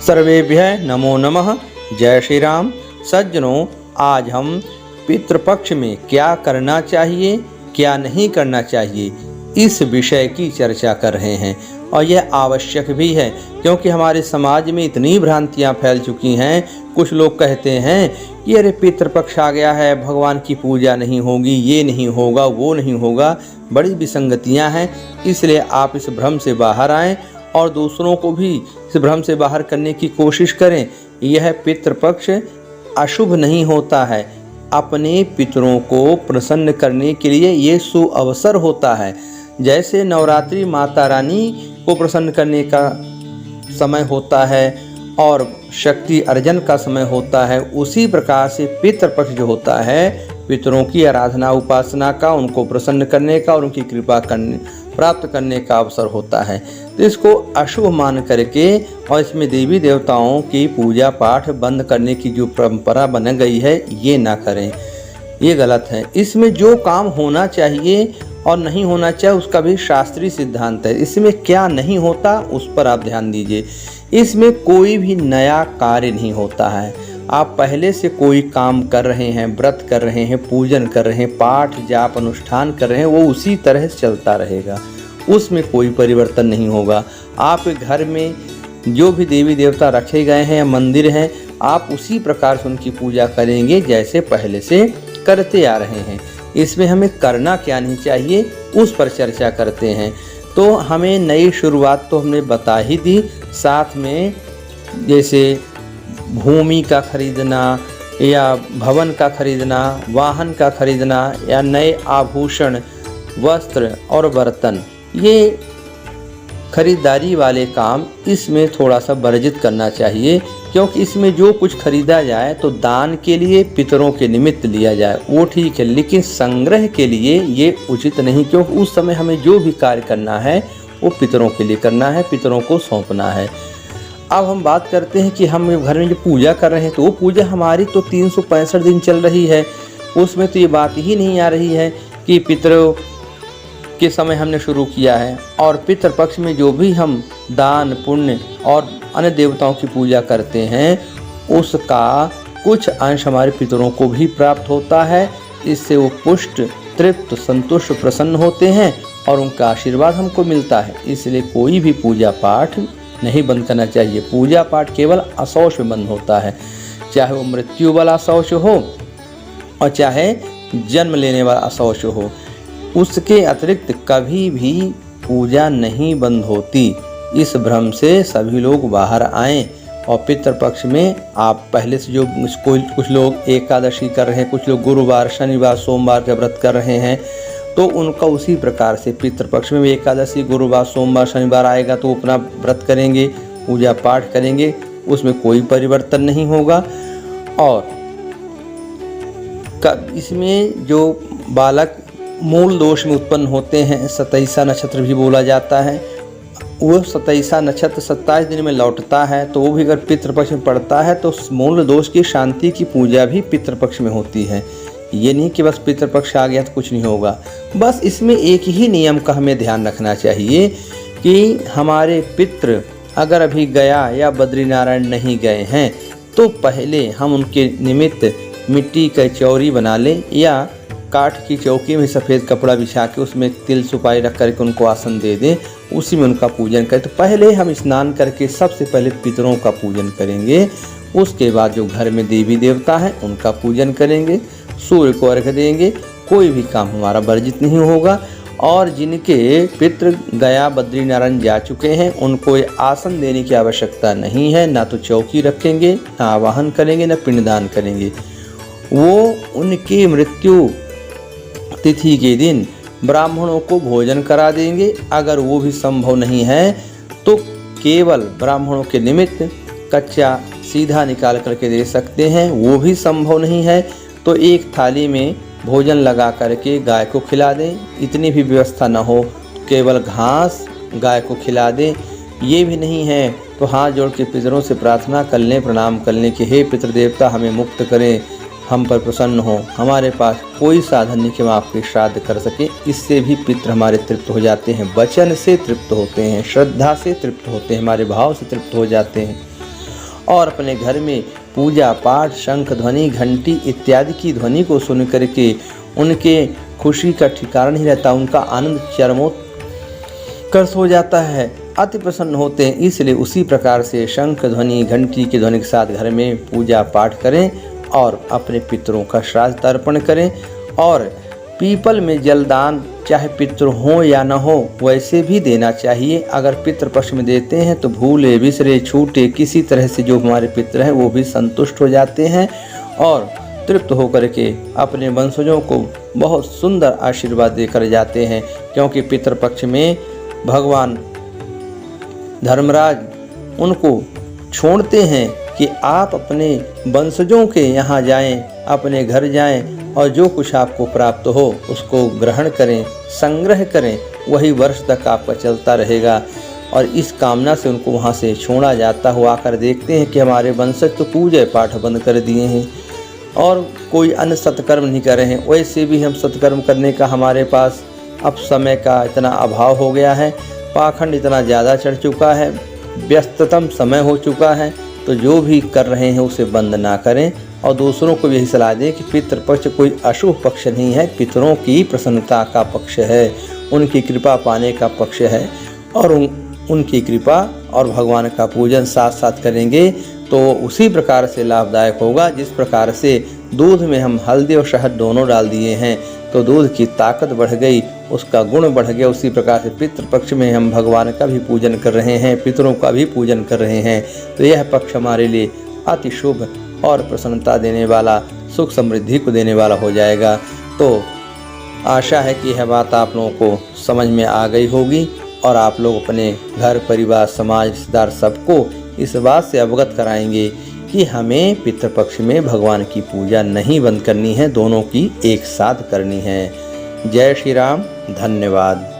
सर्वेभ्यः नमो नमः। जय श्री राम। सज्जनों, आज हम पितृपक्ष में क्या करना चाहिए, क्या नहीं करना चाहिए, इस विषय की चर्चा कर रहे हैं। और यह आवश्यक भी है, क्योंकि हमारे समाज में इतनी भ्रांतियां फैल चुकी हैं। कुछ लोग कहते हैं कि अरे पितृपक्ष आ गया है, भगवान की पूजा नहीं होगी, ये नहीं होगा, वो नहीं होगा। बड़ी विसंगतियां हैं। इसलिए आप इस भ्रम से बाहर आएं और दूसरों को भी इस भ्रम से बाहर करने की कोशिश करें। यह पितृपक्ष अशुभ नहीं होता है। अपने पितरों को प्रसन्न करने के लिए ये सुअवसर होता है। जैसे नवरात्रि माता रानी को प्रसन्न करने का समय होता है और शक्ति अर्जन का समय होता है, उसी प्रकार से पितृपक्ष जो होता है, पितरों की आराधना उपासना का, उनको प्रसन्न करने का और उनकी कृपा प्राप्त करने का अवसर होता है। तो इसको अशुभ मान करके और इसमें देवी देवताओं की पूजा पाठ बंद करने की जो परंपरा बन गई है, ये ना करें, ये गलत है। इसमें जो काम होना चाहिए और नहीं होना चाहिए उसका भी शास्त्रीय सिद्धांत है। इसमें क्या नहीं होता उस पर आप ध्यान दीजिए। इसमें कोई भी नया कार्य नहीं होता है। आप पहले से कोई काम कर रहे हैं, व्रत कर रहे हैं, पूजन कर रहे हैं, पाठ जाप अनुष्ठान कर रहे हैं, वो उसी तरह से चलता रहेगा, उसमें कोई परिवर्तन नहीं होगा। आप घर में जो भी देवी देवता रखे गए हैं, मंदिर हैं, आप उसी प्रकार से उनकी पूजा करेंगे जैसे पहले से करते आ रहे हैं। इसमें हमें करना क्या नहीं चाहिए उस पर चर्चा करते हैं। तो हमें नई शुरुआत तो हमने बता ही दी, साथ में जैसे भूमि का खरीदना या भवन का खरीदना, वाहन का खरीदना या नए आभूषण, वस्त्र और बर्तन, ये खरीदारी वाले काम इसमें थोड़ा सा वर्जित करना चाहिए। क्योंकि इसमें जो कुछ खरीदा जाए तो दान के लिए, पितरों के निमित्त लिया जाए, वो ठीक है, लेकिन संग्रह के लिए ये उचित नहीं। क्योंकि उस समय हमें जो भी कार्य करना है वो पितरों के लिए करना है, पितरों को सौंपना है। अब हम बात करते हैं कि हम घर में जो पूजा कर रहे हैं, तो वो पूजा हमारी तो 365 दिन चल रही है। उसमें तो ये बात ही नहीं आ रही है कि पितरों के समय हमने शुरू किया है। और पितृपक्ष में जो भी हम दान पुण्य और अन्य देवताओं की पूजा करते हैं, उसका कुछ अंश हमारे पितरों को भी प्राप्त होता है। इससे वो पुष्ट, तृप्त, संतुष्ट, प्रसन्न होते हैं और उनका आशीर्वाद हमको मिलता है। इसलिए कोई भी पूजा पाठ नहीं बंद करना चाहिए। पूजा पाठ केवल अशौच में बंद होता है, चाहे वो मृत्यु वाला शौच हो और चाहे जन्म लेने वाला अशौच हो। उसके अतिरिक्त कभी भी पूजा नहीं बंद होती। इस भ्रम से सभी लोग बाहर आएं। और पितृपक्ष में आप पहले से जो कुछ लोग एकादशी कर रहे हैं, कुछ लोग गुरुवार, शनिवार, सोमवार का व्रत कर रहे हैं, तो उनका उसी प्रकार से पितृपक्ष में भी एकादशी, गुरुवार, सोमवार, शनिवार आएगा तो अपना व्रत करेंगे, पूजा पाठ करेंगे, उसमें कोई परिवर्तन नहीं होगा। और इसमें जो बालक मूल दोष में उत्पन्न होते हैं, 27 नक्षत्र भी बोला जाता है, वो 27 नक्षत्र 27 दिन में लौटता है, तो वो भी अगर पितृपक्ष में पड़ता है तो मूल दोष की शांति की पूजा भी पितृपक्ष में होती है। ये नहीं कि बस पितृपक्ष आ गया तो कुछ नहीं होगा। बस इसमें एक ही नियम का हमें ध्यान रखना चाहिए कि हमारे पितृ अगर अभी गया या बद्रीनारायण नहीं गए हैं, तो पहले हम उनके निमित्त मिट्टी का चौरी बना लें या काठ की चौकी में सफ़ेद कपड़ा बिछा के उसमें तिल सुपारी रख करके उनको आसन दे दें, उसी में उनका पूजन करें। तो पहले हम स्नान करके सबसे पहले पितरों का पूजन करेंगे। उसके बाद जो घर में देवी देवता हैं उनका पूजन करेंगे, सूर्य को अर्घ्य देंगे। कोई भी काम हमारा वर्जित नहीं होगा। और जिनके पितृ गया बद्रीनारायण जा चुके हैं, उनको आसन देने की आवश्यकता नहीं है। ना तो चौकी रखेंगे, ना आवाहन करेंगे, ना पिंडदान करेंगे। वो उनकी मृत्यु तिथि के दिन ब्राह्मणों को भोजन करा देंगे। अगर वो भी संभव नहीं है तो केवल ब्राह्मणों के निमित्त कच्चा सीधा निकाल करके दे सकते हैं। वो भी संभव नहीं है तो एक थाली में भोजन लगा करके गाय को खिला दें। इतनी भी व्यवस्था न हो केवल घास गाय को खिला दें। ये भी नहीं है तो हाथ जोड़ के पितरों से प्रार्थना कर लें, प्रणाम कर लें कि हे पितृदेवता हमें मुक्त करें, हम पर प्रसन्न हो, हमारे पास कोई साधन नहीं कि हम आपके श्राद्ध कर सके। इससे भी पितृ हमारे तृप्त हो जाते हैं, वचन से तृप्त होते हैं, श्रद्धा से तृप्त होते हैं, हमारे भाव से तृप्त हो जाते हैं। और अपने घर में पूजा पाठ, शंख ध्वनि, घंटी इत्यादि की ध्वनि को सुन करके उनके खुशी का ठिकाना नहीं रहता, उनका आनंद चरमोत्कर्ष हो जाता है, अति प्रसन्न होते हैं। इसलिए उसी प्रकार से शंख ध्वनि, घंटी की ध्वनि के साथ घर में पूजा पाठ करें और अपने पितरों का श्राद्ध तर्पण करें। और पीपल में जलदान चाहे पितृ हो या न हो वैसे भी देना चाहिए। अगर पितृपक्ष में देते हैं तो भूले बिसरे छूटे किसी तरह से जो हमारे पितृ हैं वो भी संतुष्ट हो जाते हैं और तृप्त होकर के अपने वंशजों को बहुत सुंदर आशीर्वाद देकर जाते हैं। क्योंकि पितृपक्ष में भगवान धर्मराज उनको छोड़ते हैं कि आप अपने वंशजों के यहाँ जाएं, अपने घर जाएं और जो कुछ आपको प्राप्त हो उसको ग्रहण करें, संग्रह करें, वही वर्ष तक आपका चलता रहेगा। और इस कामना से उनको वहाँ से छोड़ा जाता हुआ आकर देखते हैं कि हमारे वंशज तो पूजा पाठ बंद कर दिए हैं और कोई अन्य सत्कर्म नहीं कर रहे हैं। वैसे भी हम सत्कर्म करने का हमारे पास अब समय का इतना अभाव हो गया है, पाखंड इतना ज़्यादा चढ़ चुका है, व्यस्ततम समय हो चुका है, तो जो भी कर रहे हैं उसे बंद ना करें। और दूसरों को यही सलाह दें कि पितृपक्ष कोई अशुभ पक्ष नहीं है, पितरों की प्रसन्नता का पक्ष है, उनकी कृपा पाने का पक्ष है। और उनकी कृपा और भगवान का पूजन साथ साथ करेंगे तो उसी प्रकार से लाभदायक होगा जिस प्रकार से दूध में हम हल्दी और शहद दोनों डाल दिए हैं तो दूध की ताकत बढ़ गई, उसका गुण बढ़ गया। उसी प्रकार से पितृपक्ष में हम भगवान का भी पूजन कर रहे हैं, पितरों का भी पूजन कर रहे हैं, तो यह पक्ष हमारे लिए अति शुभ और प्रसन्नता देने वाला, सुख समृद्धि को देने वाला हो जाएगा। तो आशा है कि यह बात आप लोगों को समझ में आ गई होगी और आप लोग अपने घर परिवार समाज रिश्तेदार सबको इस बात से अवगत कराएंगे कि हमें पितृपक्ष में भगवान की पूजा नहीं बंद करनी है, दोनों की एक साथ करनी है। जय श्री राम, धन्यवाद।